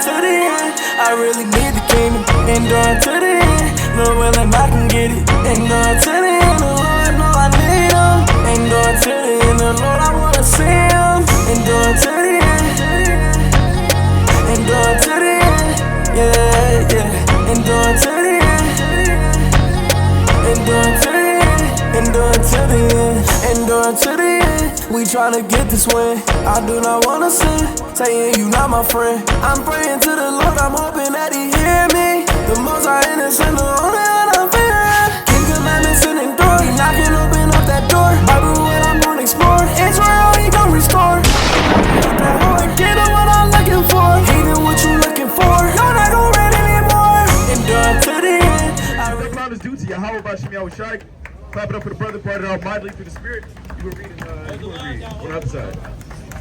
to the end. I really need the kingdom. Endure to the end. Lord willing, I can get it. Endure to the end. The Lord know I need him. Endure to the end. The Lord, I wanna see him. Endure to the end. Endure to the end. Yeah, yeah. Endure to the end. Endure to the end. Endure to the end. Endure to the end. We tryna get this win. I do not wanna sin. Saying you not my friend. I'm praying to the Lord. I'm hoping that he hear me. The most I innocent, the only one I'm fearing. King commandments and endure. He knocking, open up that door. Bible what I'm gonna explore. Israel, he gon' restore. That Lord, get him what I'm looking for. Hating what you looking for. You're not gon' read anymore. Endure to the end. Thank God is due to Yahweh by Shemiah Shai. Clap it up for the brother, part it out mightily through the spirit. You will read it, you will read on the other side.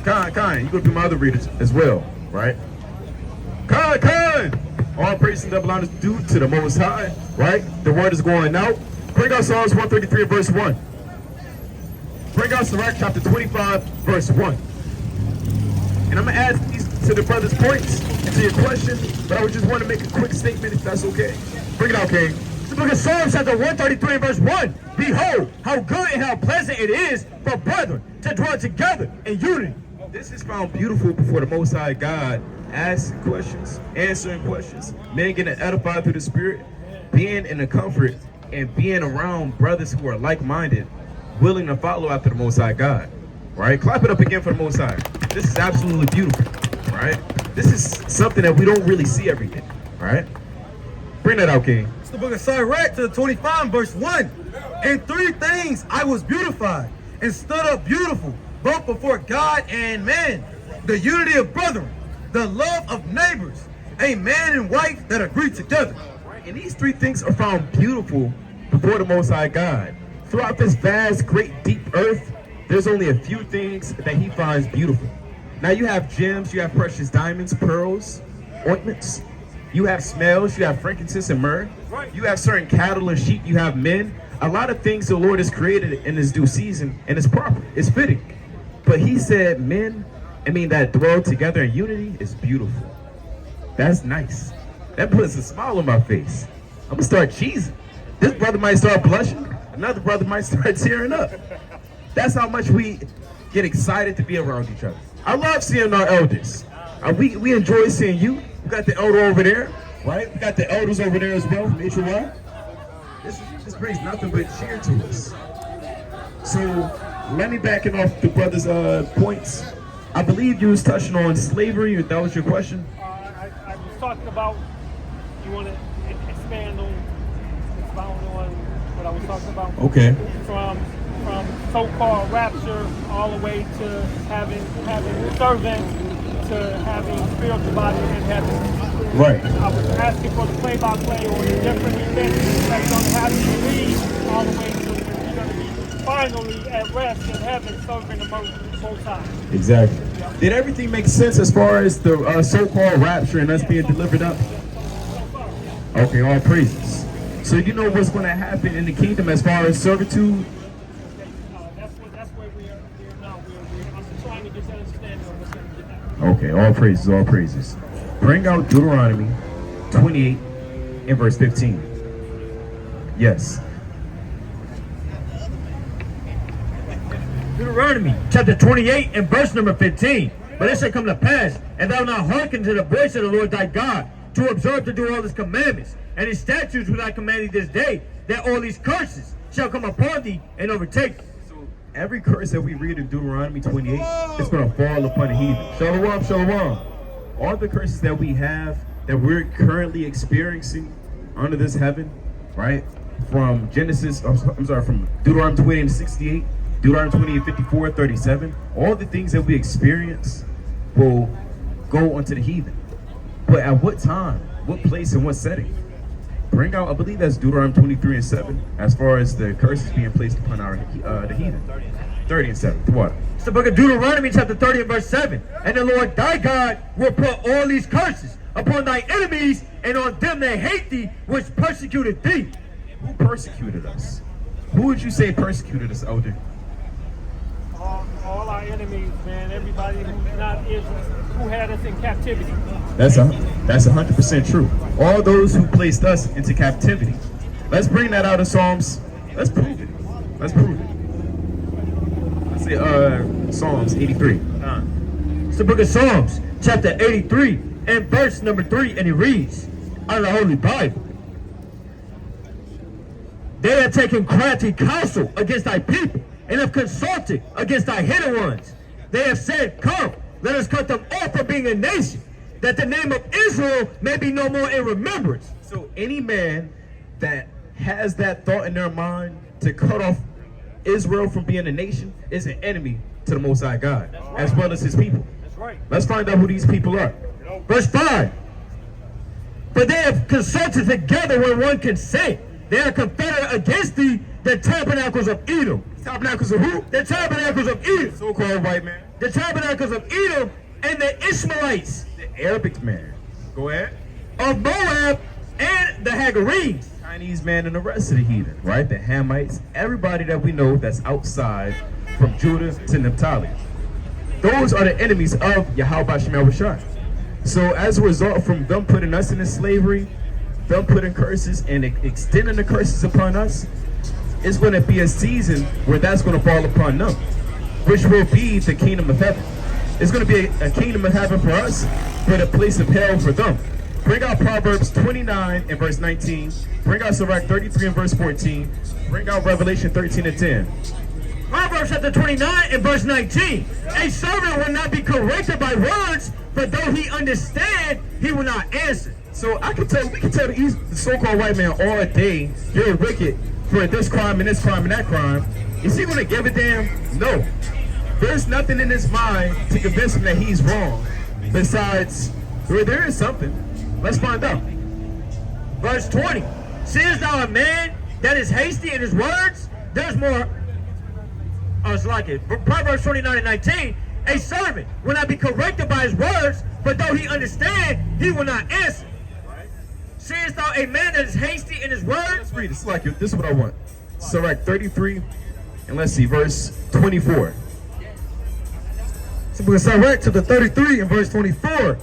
Kind, you gonna be my other readers as well, right? Kind! All praise and double honor is due to the Most High, right? The word is going out. Bring out Psalms 133 verse 1. Bring out Sirach chapter 25 verse 1. And I'm gonna add these to the brother's points and to your question, but I would just want to make a quick statement if that's okay. Bring it out, King. The book of Psalms chapter 133 verse 1. Behold, how good and how pleasant it is for brethren to dwell together in unity. This is found beautiful before the Most High God, asking questions, answering questions, men getting edified through the Spirit, being in the comfort and being around brothers who are like-minded, willing to follow after the Most High God, right? Clap it up again for the Most High. This is absolutely beautiful, right? This is something that we don't really see every day, right? Bring that out, King. It's the book of Sirach to the 25 verse 1. In 3 things I was beautified and stood up beautiful, both before God and man. The unity of brethren, the love of neighbors, a man and wife that agree together. And these 3 things are found beautiful before the Most High God. Throughout this vast, great, deep earth, there's only a few things that he finds beautiful. Now you have gems, you have precious diamonds, pearls, ointments. You have smells, you have frankincense and myrrh. You have certain cattle and sheep, you have men. A lot of things the Lord has created in his due season, and it's proper, it's fitting. But he said that dwell together in unity is beautiful. That's nice. That puts a smile on my face. I'm gonna start cheesing. This brother might start blushing. Another brother might start tearing up. That's how much we get excited to be around each other. I love seeing our elders. We enjoy seeing you. We got the elder over there, right? We got the elders over there as well from HOI. This brings nothing but cheer to us. So let me backing off the brother's points. I believe you was touching on slavery, or that was your question? I was talking about, you want to expound on what I was talking about? Okay. From so-called rapture all the way to having servants to having spiritual body in heaven. Right. I was asking for the play-by-play on the different events that's going to happen to me all the way to when you're going to be finally at rest in heaven serving the Most High. Exactly. Did everything make sense as far as the so-called rapture and us being delivered up? Okay, all praises. So you know what's going to happen in the kingdom as far as servitude? That's where we are now. I'm trying to get that understanding of what's going to happen. Okay, all praises, all praises. Bring out Deuteronomy 28 and verse 15. Yes. Deuteronomy chapter 28 and verse number 15. But it shall come to pass, and thou not hearken to the voice of the Lord thy God, to observe to do all his commandments and his statutes which I command thee this day, that all these curses shall come upon thee and overtake thee. So every curse that we read in Deuteronomy 28 is going to fall upon the heathen. Shalom, shalom. All the curses that we have, that we're currently experiencing under this heaven, right? From from Deuteronomy 28 and 68, Deuteronomy 28, 54, 37, all the things that we experience will go onto the heathen. But at what time, what place, and what setting? Bring out, I believe that's Deuteronomy 23 and 7, as far as the curses being placed upon the heathen. 30 and 7, the what? It's the book of Deuteronomy chapter 30 and verse 7. And the Lord thy God will put all these curses upon thy enemies and on them that hate thee, which persecuted thee. Who persecuted us? Who would you say persecuted us, Elder? All our enemies, man, everybody who's not Israel, who had us in captivity. That's 100% true. All those who placed us into captivity. Let's bring that out of Psalms. Let's prove it. Let's prove it. Let's say Psalms 83. It's the book of Psalms, chapter 83, and verse number 3, and it reads, out of the Holy Bible. They have taken crafty counsel against thy people, and have consulted against thy hidden ones. They have said, come, let us cut them off from being a nation, that the name of Israel may be no more in remembrance. So any man that has that thought in their mind to cut off Israel from being a nation is an enemy to the Most High God, as well as his people. That's right. Let's find out who these people are. Verse 5. For they have consulted together when one can say, they are confederate against thee, the tabernacles of Edom. Tabernacles of who? The tabernacles of Edom. So-called white man. The tabernacles of Edom and the Ishmaelites. The Arabic man. Go ahead. Of Moab and the Hagarenes. Chinese man and the rest of the heathen, right? The Hamites, everybody that we know that's outside from Judah to Naphtali. Those are the enemies of Yahweh Shemel Rashad. So as a result from them putting us into slavery, them putting curses and extending the curses upon us, it's going to be a season where that's going to fall upon them, which will be the kingdom of heaven. It's going to be a kingdom of heaven for us, but a place of hell for them. Bring out Proverbs 29 and verse 19. Bring out Sirach 33 and verse 14. Bring out Revelation 13 and 10. Proverbs chapter 29 and verse 19. A servant will not be corrected by words, but though he understand, he will not answer. So we can tell the so-called white man all day, you're wicked for this crime and this crime and that crime. Is he going to give a damn? No. There's nothing in his mind to convince him that he's wrong. Besides, there is something. Let's find out. Verse 20. Seest thou a man that is hasty in his words? There's more. Oh, it's like it. Proverbs 29 and 19. A servant will not be corrected by his words, but though he understand, he will not answer. Seest thou a man that is hasty in his words? Let's read it. It's like it. This is what I want. Sirach 33, and let's see, verse 24. So we're Sirach chapter 33 and verse 24.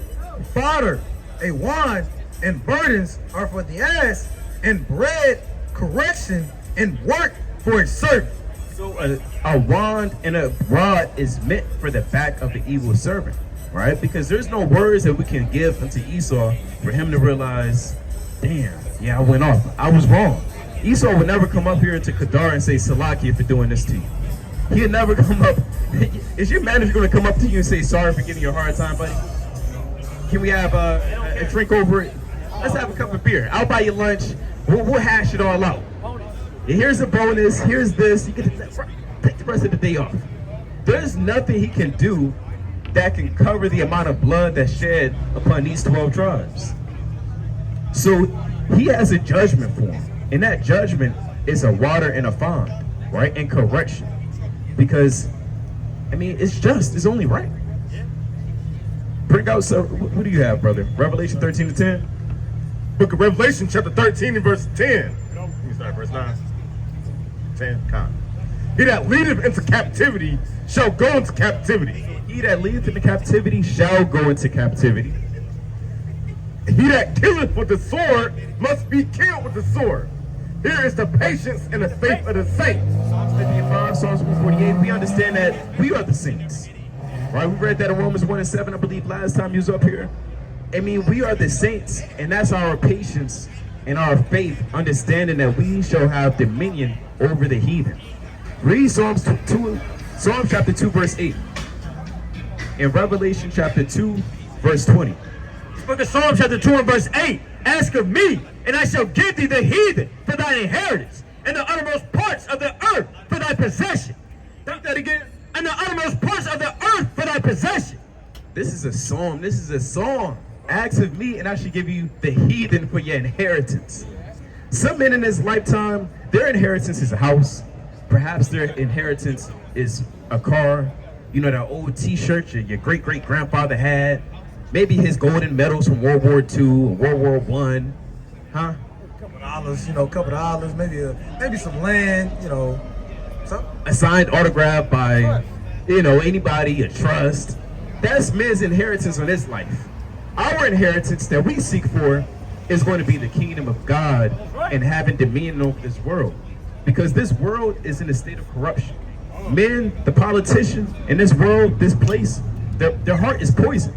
Fodder, a wand, and burdens are for the ass, and bread, correction, and work for its servant. So a wand and a rod is meant for the back of the evil servant, right? Because there's no words that we can give unto Esau for him to realize, damn, yeah, I went off. I was wrong. Esau would never come up here to Kedar and say, Salaki, for doing this to you. He'd never come up. Is your manager going to come up to you and say, sorry for giving you a hard time, buddy? Can we have a drink over it? Let's have a cup of beer. I'll buy you lunch. We'll hash it all out. Here's a bonus. Here's this. You can take the rest of the day off. There's nothing he can do that can cover the amount of blood that's shed upon these 12 tribes. So he has a judgment for him. And that judgment is a water and a fond, right? And correction. Because, I mean, it's just. It's only right. Bring out, so what do you have, brother? Revelation 13 to 10? Book of Revelation, chapter 13 and verse 10. Let me start verse 9. 10, come. He that leadeth into captivity shall go into captivity. He that leadeth into captivity shall go into captivity. He that killeth with the sword must be killed with the sword. Here is the patience and the faith of the saints. Psalms 55, Psalms 148, we understand that we are the saints. Right? We read that in Romans 1 and 7, I believe, last time you was up here. I mean, we are the saints, and that's our patience and our faith, understanding that we shall have dominion over the heathen. Read Psalms chapter 2, verse 8. And Revelation chapter 2, verse 20. Book of Psalms chapter 2 and verse 8. Ask of me, and I shall give thee the heathen for thine inheritance, and the uttermost parts of the earth for thy possession. Think that again. And the uttermost parts of the earth for thy possession. This is a psalm. This is a song. Ask of me, and I shall give you the heathen for your inheritance. Some men in this lifetime, their inheritance is a house. Perhaps their inheritance is a car. You know, that old t-shirt your great-great-grandfather had. Maybe his golden medals from World War II and World War I. Huh? A couple dollars, maybe some land, something. A signed autograph by, anybody, a trust. That's men's inheritance on this life. Our inheritance that we seek for is going to be the kingdom of God and having dominion over this world. Because this world is in a state of corruption. Men, the politicians in this world, this place, their heart is poisoned.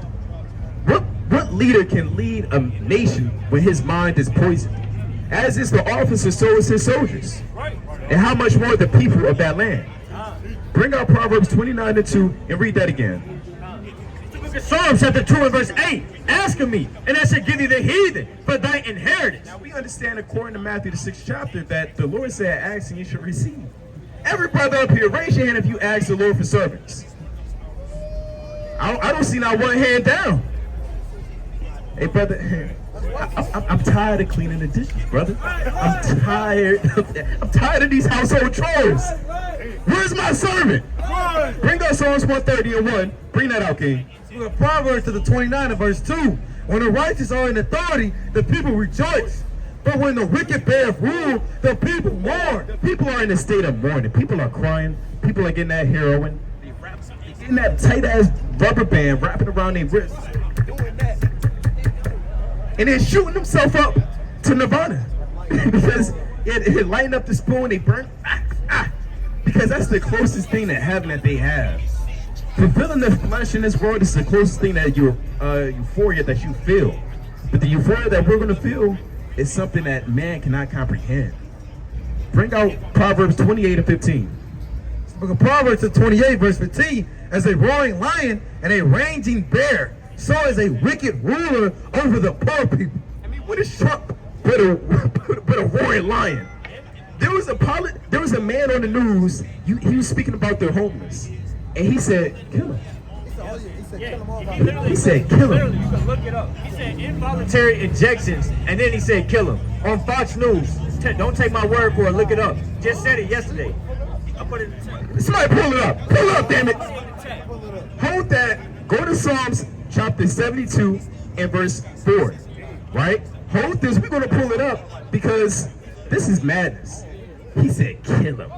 What leader can lead a nation when his mind is poisoned? As is the officer, so is his soldiers. And how much more the people of that land? Bring out Proverbs 29:2 and read that again. Psalms chapter 2 and verse 8. Ask of me, and I shall give you the heathen for thy inheritance. Now we understand according to Matthew the 6th chapter that the Lord said, ask and you shall receive. Every brother up here, raise your hand if you ask the Lord for servants. I don't see not one hand down. Hey brother, I'm tired of cleaning the dishes, brother. I'm tired of these household chores. Where's my servant? Bring out Psalms 130:1. Bring that out, King. Proverbs to the 29 and verse 2. When the righteous are in authority, the people rejoice. But when the wicked bear rule, the people mourn. People are in a state of mourning. People are crying. People are getting that heroin. Getting that tight ass rubber band wrapping around their wrists. And they're shooting themselves up to Nirvana. Because it lightened up the spoon, they burn. Because that's the closest thing to heaven that they have. Fulfilling the flesh in this world is the closest thing that euphoria that you feel. But the euphoria that we're going to feel is something that man cannot comprehend. Bring out Proverbs 28:15. Book of Proverbs 28 verse 15. As a roaring lion and a raging bear, so is a wicked ruler over the poor people. I mean, what is Trump but a roaring lion? There was a man on the news. He was speaking about the homeless, and he said, "Kill him." He said, "Kill him." You can look it up. He said involuntary injections, and then he said kill him on Fox News. Don't take my word for it. Look it up. Just said it yesterday. I put it in the chat. Somebody pull it up. Pull it up, damn it. Hold that. Go to Psalms chapter 72 and verse 4. Right? Hold this. We're going to pull it up because this is madness. He said, kill him.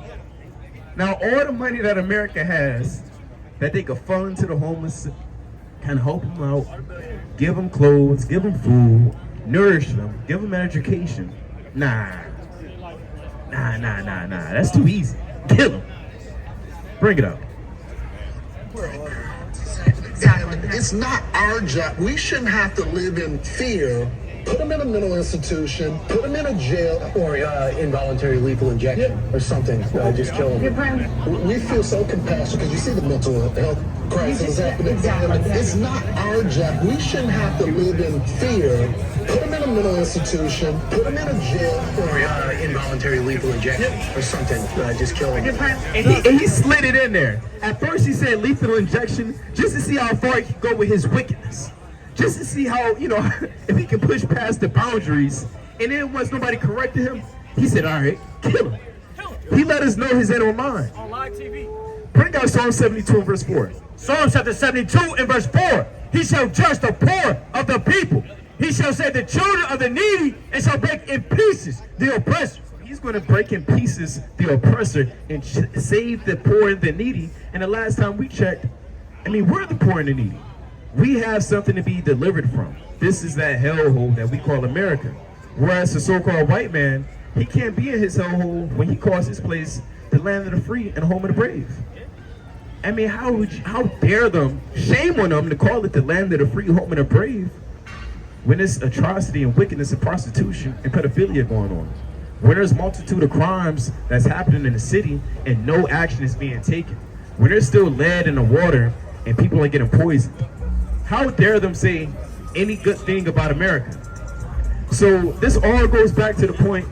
Now, all the money that America has that they could fund to the homeless, kind of help them out, give them clothes, give them food, nourish them, give them education. Nah. That's too easy. Kill them. Bring it up. It's not our job. We shouldn't have to live in fear. Put them in a mental institution, put them in a jail, or involuntary lethal injection or something. Just kill them. We feel so compassionate because you see the mental health crisis happening. It's not our job. We shouldn't have to live in fear. Put them in a mental institution, put them in a jail, or involuntary lethal injection or something. Just kill them. And he slid it in there. At first he said lethal injection just to see how far he could go with his wickedness. Just to see how, if he can push past the boundaries. And then once nobody corrected him, he said, all right, kill him. He let us know his inner mind. On live TV. Bring out Psalm 72 and verse 4. Psalm chapter 72 and verse 4. He shall judge the poor of the people. He shall save the children of the needy and shall break in pieces the oppressor. He's going to break in pieces the oppressor and save the poor and the needy. And the last time we checked, we're the poor and the needy. We have something to be delivered from. This is that hellhole that we call America. Whereas the so-called white man, he can't be in his hellhole when he calls his place the land of the free and home of the brave. How dare them, shame on them to call it the land of the free, home of the brave, when there's atrocity and wickedness and prostitution and pedophilia going on. When there's multitude of crimes that's happening in the city and no action is being taken. When there's still lead in the water and people are getting poisoned. How dare them say any good thing about America? So this all goes back to the point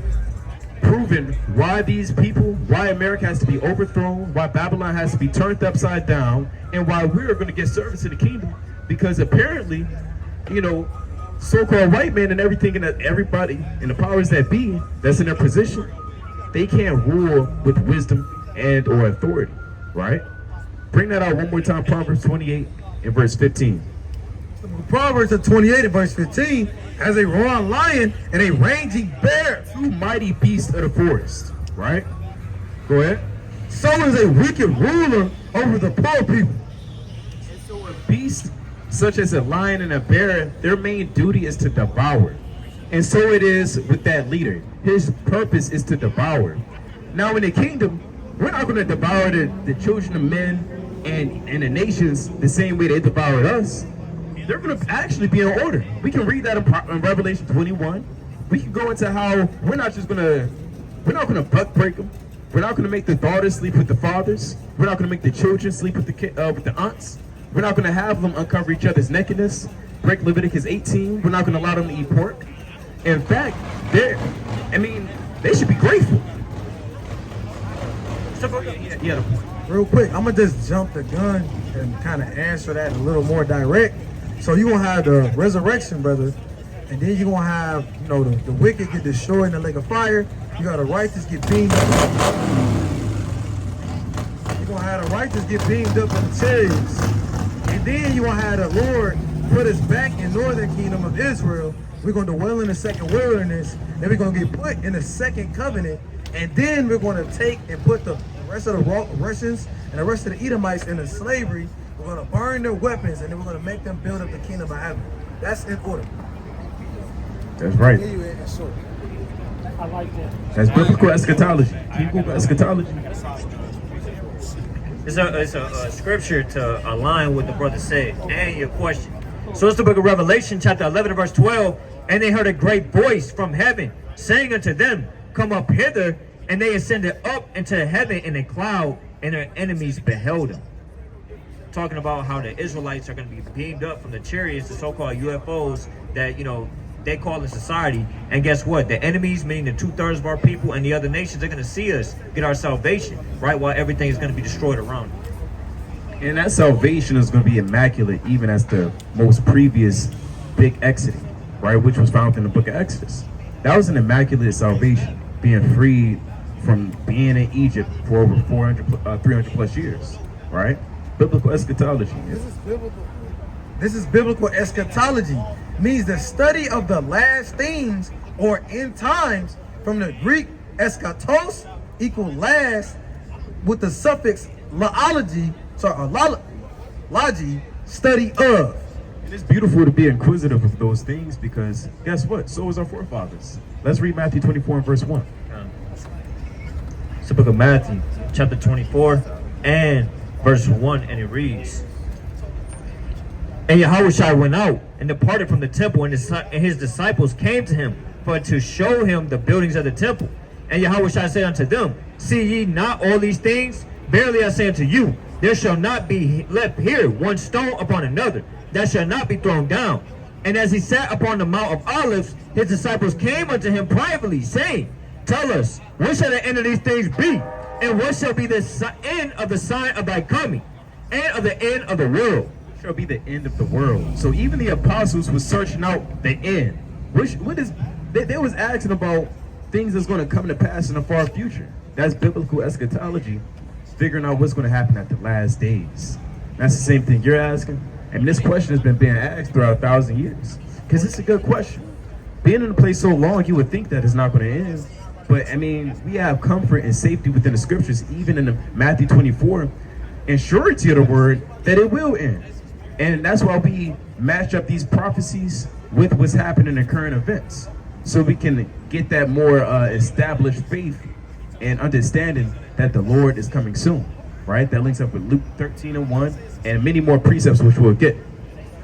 proving why these people, why America has to be overthrown, why Babylon has to be turned upside down, and why we're going to get service in the kingdom. Because apparently, so-called white men and everything, and everybody and the powers that be that's in their position, they can't rule with wisdom and or authority, right? Bring that out one more time, Proverbs 28 and verse 15. Proverbs 28 and verse 15, as a roaring lion and a raging bear, two mighty beasts of the forest, right? Go ahead. So is a wicked ruler over the poor people. So a beast such as a lion and a bear, their main duty is to devour. And so it is with that leader. His purpose is to devour. Now in the kingdom, we're not going to devour the children of men and the nations the same way they devoured us. They're going to actually be in order. We can read that in Revelation 21. We can go into how we're not going to buck break them. We're not going to make the daughters sleep with the fathers. We're not going to make the children sleep with the aunts. We're not going to have them uncover each other's nakedness, break Leviticus 18. We're not going to allow them to eat pork. In fact, they should be grateful. Yeah. Real quick, I'm gonna just jump the gun and kind of answer that a little more direct. So you're gonna have the resurrection, brother, and then you're gonna have, the wicked get destroyed in the lake of fire. You got the righteous get beamed up. You're gonna have the righteous get beamed up in the chariots. And then you're gonna have the Lord put us back in northern kingdom of Israel. We're gonna dwell in the second wilderness. Then we're gonna get put in the second covenant. And then we're gonna take and put the rest of the Russians and the rest of the Edomites into slavery. We're gonna burn their weapons, and then we're gonna make them build up the kingdom of heaven. That's in order. That's right. I like that. That's biblical eschatology. Biblical eschatology. It's a scripture to align with the brother said and your question. So it's the book of Revelation, chapter 11, verse 12. And they heard a great voice from heaven saying unto them, come up hither. And they ascended up into heaven in a cloud, and their enemies beheld them. Talking about how the Israelites are going to be beamed up from the chariots, the so-called UFOs that, they call in society. And guess what? The enemies, meaning the 2/3 of our people and the other nations, are going to see us get our salvation, right? While everything is going to be destroyed around us. And that salvation is going to be immaculate, even as the most previous big exodus, right? Which was found in the book of Exodus. That was an immaculate salvation, being freed from being in Egypt for over 300 plus years, right? Biblical eschatology. This is biblical eschatology. Means the study of the last things or end times, from the Greek eschatos equal last with the suffix logy, study of. And it's beautiful to be inquisitive of those things, because guess what? So was our forefathers. Let's read Matthew 24 and verse 1. It's the book of Matthew, chapter 24 and verse 1, and it reads, and Yahushua went out and departed from the temple, and his disciples came to him for to show him the buildings of the temple. And Yahushua said unto them, see ye not all these things? Verily I say unto you, there shall not be left here one stone upon another that shall not be thrown down. And as he sat upon the Mount of Olives, his disciples came unto him privately, saying, tell us, when shall the end of these things be? And what shall be the end of the sign of thy coming, and of the end of the world? Shall be the end of the world. So even the apostles were searching out the end. They was asking about things that's going to come to pass in the far future. That's biblical eschatology, figuring out what's going to happen at the last days. That's the same thing you're asking. And this question has been being asked throughout 1,000 years, because it's a good question. Being in a place so long, you would think that it's not going to end. But we have comfort and safety within the scriptures, even in the Matthew 24, and surety of the word that it will end. And that's why we match up these prophecies with what's happening in current events, so we can get that more established faith and understanding that the Lord is coming soon, right? That links up with Luke 13 and 1 and many more precepts, which we'll get.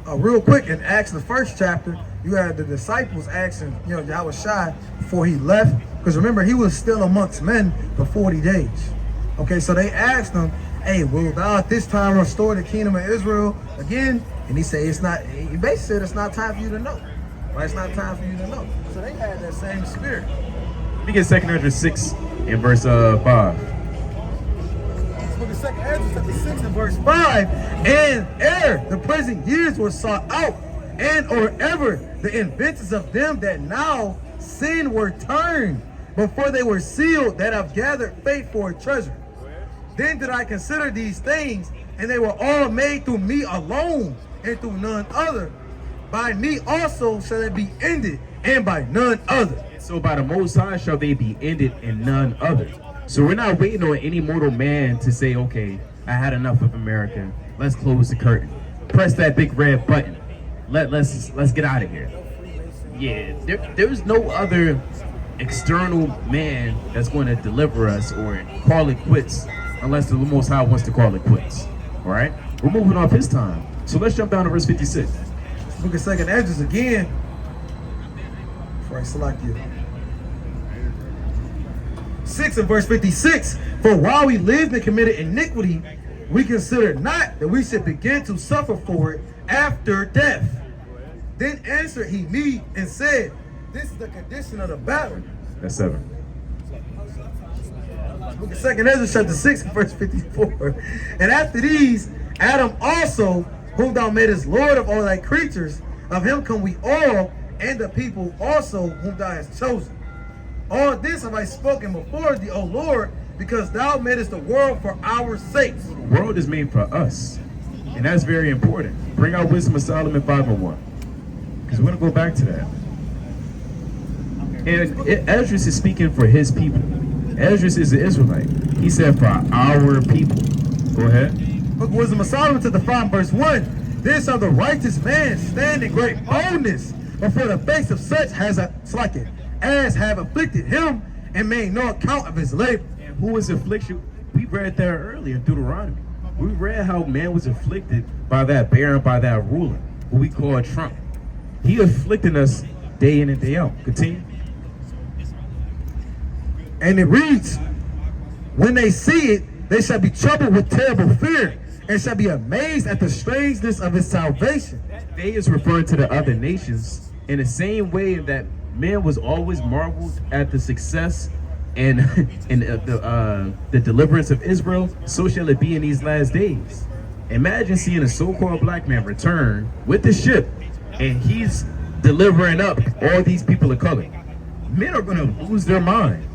Real quick, in Acts, the first chapter, you had the disciples asking, Yahushua before he left, because remember, he was still amongst men for 40 days. Okay, so they asked him, hey, will thou at this time restore the kingdom of Israel again? And he said, he basically said, it's not time for you to know. Right? It's not time for you to know. So they had that same spirit. Let me get 2 Ezra 6 in verse 5. Book of 2 Ezra, chapter 6 and verse 5. And ere the present years were sought out, and or ever the inventions of them that now sin were turned, before they were sealed, that have gathered faith for a treasure. Then did I consider these things, and they were all made through me alone, and through none other. By me also shall it be ended, and by none other. So by the Most High shall they be ended, and none other. So we're not waiting on any mortal man to say, okay, I had enough of America. Let's close the curtain. press that big red button. Let's get out of here. Yeah, there's no other external man that's going to deliver us or call it quits unless the Most High wants to call it quits. All right, we're moving off his time. So let's jump down to verse 56. Look at 2nd Ezra again. Before I select you. 6 and verse 56. For while we lived and committed iniquity, we considered not that we should begin to suffer for it after death. Then answered he me and said, this is the condition of the battle. That's 7. Look at 2nd Ezra chapter 6 verse 54. And after these, Adam also, whom thou madest Lord of all thy creatures, of him come we all, and the people also whom thou hast chosen. All this have I spoken before thee, O Lord, because thou madest the world for our sakes. The world is made for us, and that's very important. Bring out Wisdom of Solomon 5:1, because we're going to go back to that. And Ezra is speaking for his people. Ezra is an Israelite. He said for our people. Go ahead. Book of Wisdom of Solomon to the 5 verse 1. Then shall the righteous man stand in great boldness before the face of such as have afflicted him and made no account of his labor. And who was afflicted? We read that earlier in Deuteronomy. We read how man was afflicted by that baron, by that ruler, who we call Trump. He afflicting us day in and day out. Continue. And it reads, when they see it, they shall be troubled with terrible fear, and shall be amazed at the strangeness of his salvation. They is referring to the other nations in the same way that man was always marveled at the success and the deliverance of Israel. So shall it be in these last days. Imagine seeing a so-called black man return with the ship, and he's delivering up all these people of color. Men are going to lose their mind.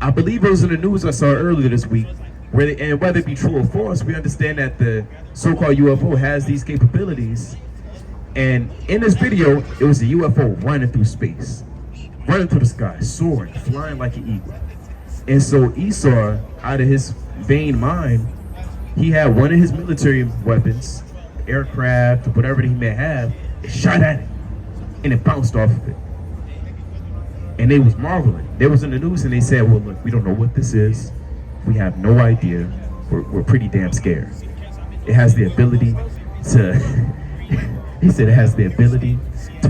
I believe it was in the news I saw earlier this week, and whether it be true or false, we understand that the so-called UFO has these capabilities. And in this video, it was a UFO running through space, running through the sky, soaring, flying like an eagle. And so Esau, out of his vain mind, he had one of his military weapons, aircraft, or whatever he may have, and shot at it, and it bounced off of it. And they was marveling. They was in the news and they said, well, look, we don't know what this is. We have no idea. We're pretty damn scared. It has the ability to, he said it has the ability to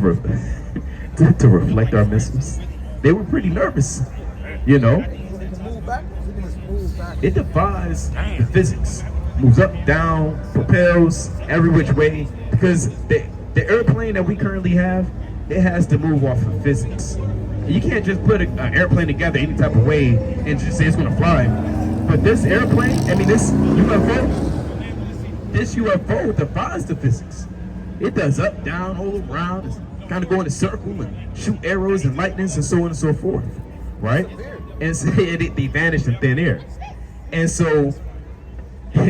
reflect our missiles. They were pretty nervous, you know. It defies the physics. Moves up, down, propels, every which way. Because the airplane that we currently have, it has to move off of physics. You can't just put an airplane together any type of way and just say it's going to fly. But this airplane, this UFO defies the physics. It does up, down, all around. It's kind of go in a circle and shoot arrows and lightnings and so on and so forth, right? And so they vanish in thin air. And so,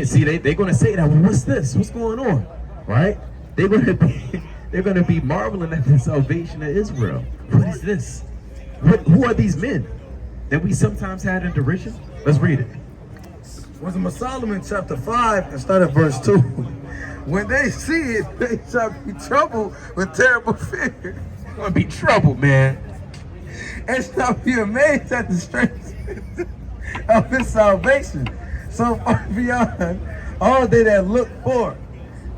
see, they're going to say that. Well, what's this? What's going on, right? They're going to be marveling at the salvation of Israel. What is this? Who are these men that we sometimes had in derision? Let's read it. Wisdom of Solomon chapter 5 and start at verse 2. When they see it, they shall be troubled with terrible fear. They're going to be troubled, man. And shall be amazed at the strength of his salvation, so far beyond all they that look for.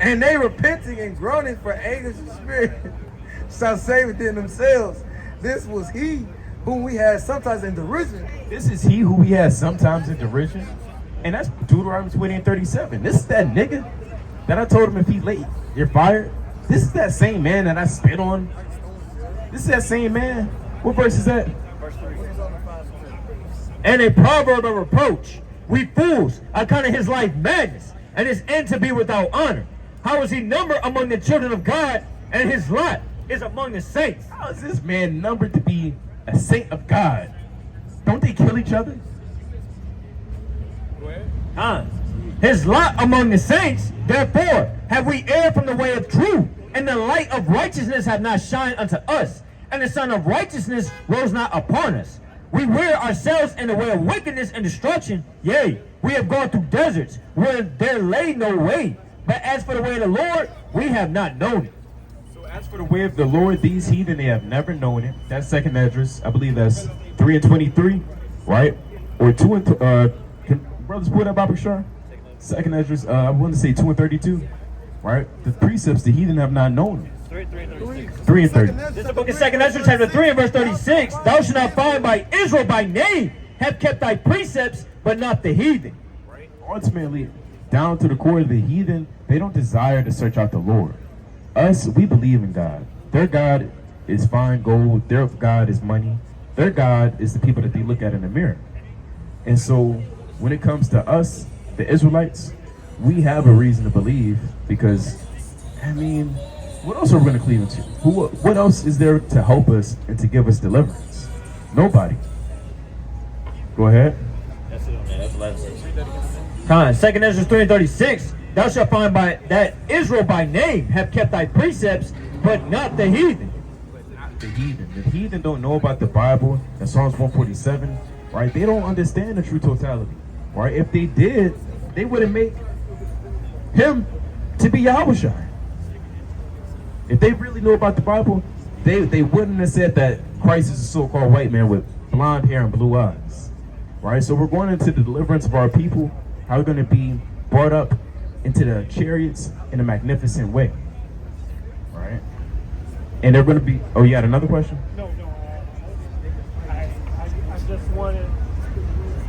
And they repenting and groaning for anguish of spirit shall say within themselves, this was he whom we had sometimes in derision. This is he who we had sometimes in derision. And that's Deuteronomy 20 and 37. This is that nigga that I told him if he's late, you're fired. This is that same man that I spit on. This is that same man. What verse is that? Verse 3. And a proverb of reproach. We fools, account of his life madness, and his end to be without honor. How is he numbered among the children of God, and his lot is among the saints? How is this man numbered to be a saint of God? Don't they kill each other? His lot among the saints, therefore have we erred from the way of truth, and the light of righteousness hath not shined unto us, and the sun of righteousness rose not upon us. We wear ourselves in the way of wickedness and destruction. Yea, we have gone through deserts where there lay no way. But as for the way of the Lord, we have not known it. So as for the way of the Lord, these heathen, they have never known it. That's 2nd Esdras. I believe that's 3 and 23, right? Or 2 and can brothers pull that Bible, Shar? 2nd Esdras, I want to say 2 and 32, right? The precepts the heathen have not known. 3 and 30. This is the book of 2nd Ezra, chapter 3 and verse 36. Thou shalt not find by Israel by name have kept thy precepts, but not the heathen. Right? Ultimately, down to the core of the heathen, they don't desire to search out the Lord. Us, we believe in God. Their God is fine gold. Their God is money. Their God is the people that they look at in the mirror. And so when it comes to us, the Israelites, we have a reason to believe because, I mean, what else are we going to cleave into? What else is there to help us and to give us deliverance? Nobody. Go ahead. That's it, man. That's the last verse. 2nd Ezra 3 and 36. Thou shalt find by that Israel by name have kept thy precepts, but not the heathen. The heathen. The heathen don't know about the Bible and Psalms 147, right? They don't understand the true totality, right? If they did, they wouldn't make him to be Yahushua. If they really knew about the Bible, they wouldn't have said that Christ is a so-called white man with blonde hair and blue eyes, right? So we're going into the deliverance of our people, how we're going to be brought up into the chariots in a magnificent way, right? And they're going to be, oh, you had another question? No, I just wanted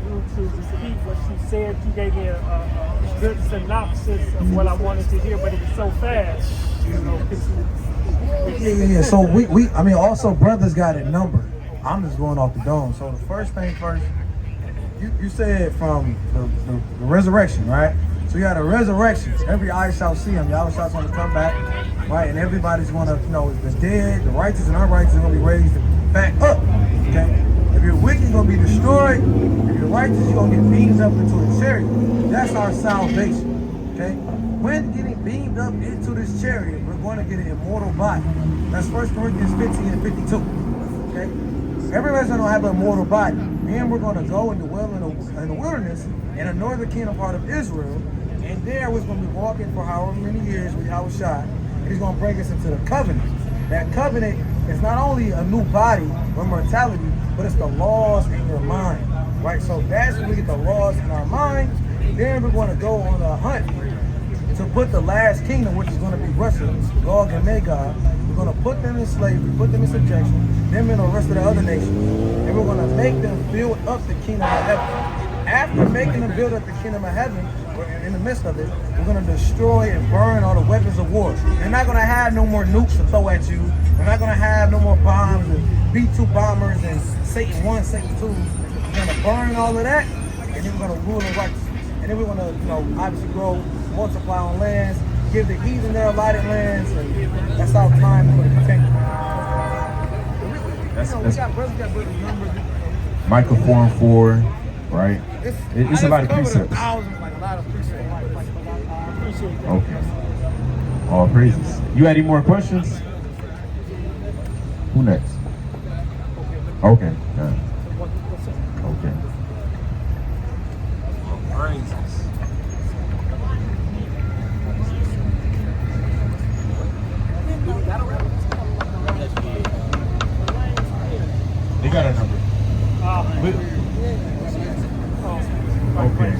you to repeat what she said. You gave me a good synopsis of what I wanted to hear, but it was so fast. You know, Yeah. So I mean, also brothers got it numbered. I'm just going off the dome. So the first thing first, you said from the resurrection, right? So you got a resurrection. Every eye shall see him. Y'all shall going to come back, right? And everybody's going to, the dead, the righteous and unrighteous are going to be raised back up. Okay. If you're wicked, you're going to be destroyed. If you're righteous, you're going to get beamed up into a chariot. That's our salvation. Okay. When getting beamed up into this chariot, we're going to get an immortal body. That's 1 Corinthians 15 and 52. Okay? Everybody's going to have an immortal body. Then we're going to go and dwell in the wilderness in the northern kingdom part of Israel. And there we're going to be walking for however many years with Yahushua. And he's going to bring us into the covenant. That covenant is not only a new body or mortality, but it's the laws in your mind. Right? So that's when we get the laws in our mind. Then we're going to go on a hunt to put the last kingdom, which is going to be Russia, Gog and Magog. We're going to put them in slavery, put them in subjection, them and the rest of the other nations. And we're going to make them build up the kingdom of heaven. After making them build up the kingdom of heaven, in the midst of it, we're going to destroy and burn all the weapons of war. They're not going to have no more nukes to throw at you. They're not going to have no more bombs and B-2 bombers and Satan 1, Satan 2. We're going to burn all of that, and then we're going to rule in righteousness. And then we're going to, obviously grow, multiply on lands, give the heathen their allotted lands, and that's our time for the continue. We got brothers numbers. Micah 4 and 4, right? It's a lot of precepts. Like a lot of precepts. Okay. All praises. You had any more questions? Who next? Okay. Okay. They got a number. Okay.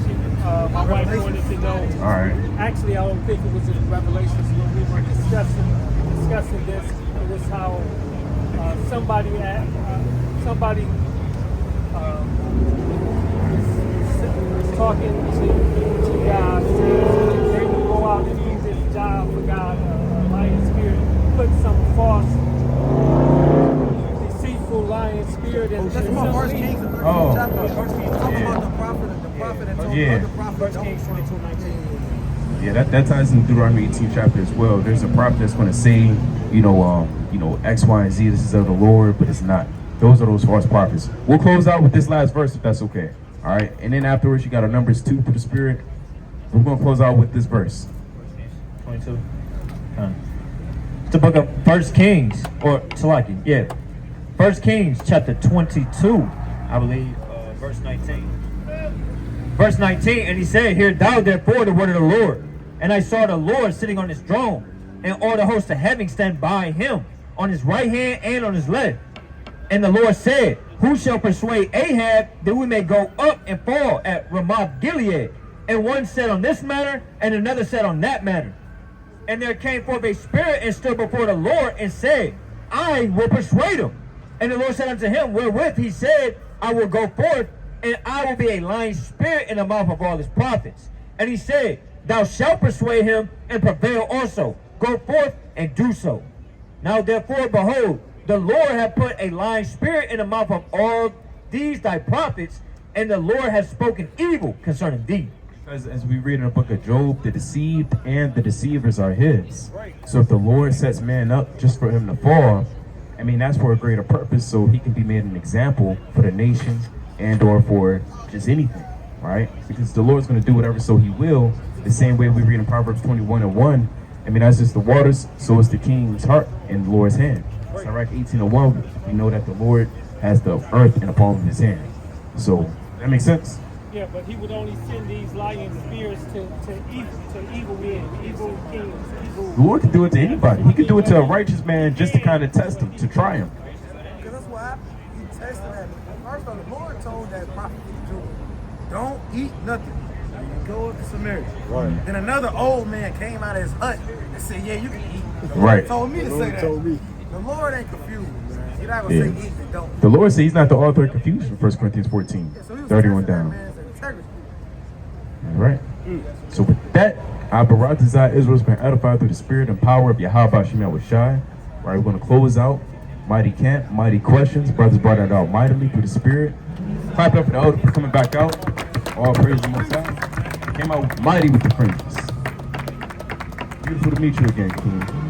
My wife wanted to know. All right. Actually, I don't think it was in Revelations when we were discussing this. It was how somebody was talking to God, saying they would go out and do this job for God. Lion spirit put some false, deceitful lion spirit in. That's my First Kings. Chapter. Talking about the prophet and told the prophet. First Kings 22:19. Yeah, that ties into Deuteronomy 18 chapter as well. There's a prophet that's going to say, X, Y, and Z. This is of the Lord, but it's not. Those are those false prophets. We'll close out with this last verse if that's okay. All right, and then afterwards you got a Numbers 2 for the Spirit. We're going to close out with this verse. 22. It's the book of 1 Kings, or Salaki, yeah. 1 Kings chapter 22, I believe, verse 19. Verse 19, and he said, Hear thou therefore the word of the Lord. And I saw the Lord sitting on his throne, and all the hosts of heaven stand by him, on his right hand and on his left. And the Lord said, who shall persuade Ahab that we may go up and fall at Ramoth Gilead? And one said on this matter, and another said on that matter. And there came forth a spirit and stood before the Lord and said, I will persuade him. And the Lord said unto him, wherewith he said, I will go forth, and I will be a lying spirit in the mouth of all his prophets. And he said, thou shalt persuade him and prevail also. Go forth and do so. Now therefore, behold, the Lord hath put a lying spirit in the mouth of all these thy prophets, and the Lord has spoken evil concerning thee. As we read in the book of Job, the deceived and the deceivers are his. So if the Lord sets man up just for him to fall, I mean, that's for a greater purpose, so he can be made an example for the nation and or for just anything, right? Because the Lord's going to do whatever so he will, the same way we read in Proverbs 21:1. I mean, as is the waters, so is the king's heart in the Lord's hand. Sirach 18:1, we know that the Lord has the earth in the palm of his hand. So, that makes sense? Yeah, but he would only send these lying spirits to evil men, evil kings, evil... The Lord can do it to anybody. He could do it to a righteous man just to kind of test him, to try him. Because that's what happened. He tested him. First of all, the Lord told that prophet Jew, don't eat nothing. Go up to Samaria. Right. Then another old man came out of his hut and said, yeah, you can eat. The Lord told me to say that. The Lord ain't confused, man. He's not going to say eat and don't. The Lord said he's not the author of confusion, 1 Corinthians 14, 31 down. All right. So with that, our Barat Desire Israel's been edified through the spirit and power of Yahweh Shemel Washai. All right, we're going to close out. Mighty camp, mighty questions. Brothers brought that out mightily through the spirit. Clap up for the elder for coming back out. All praise the Most High. Came out mighty with the fringes. Beautiful to meet you again, King.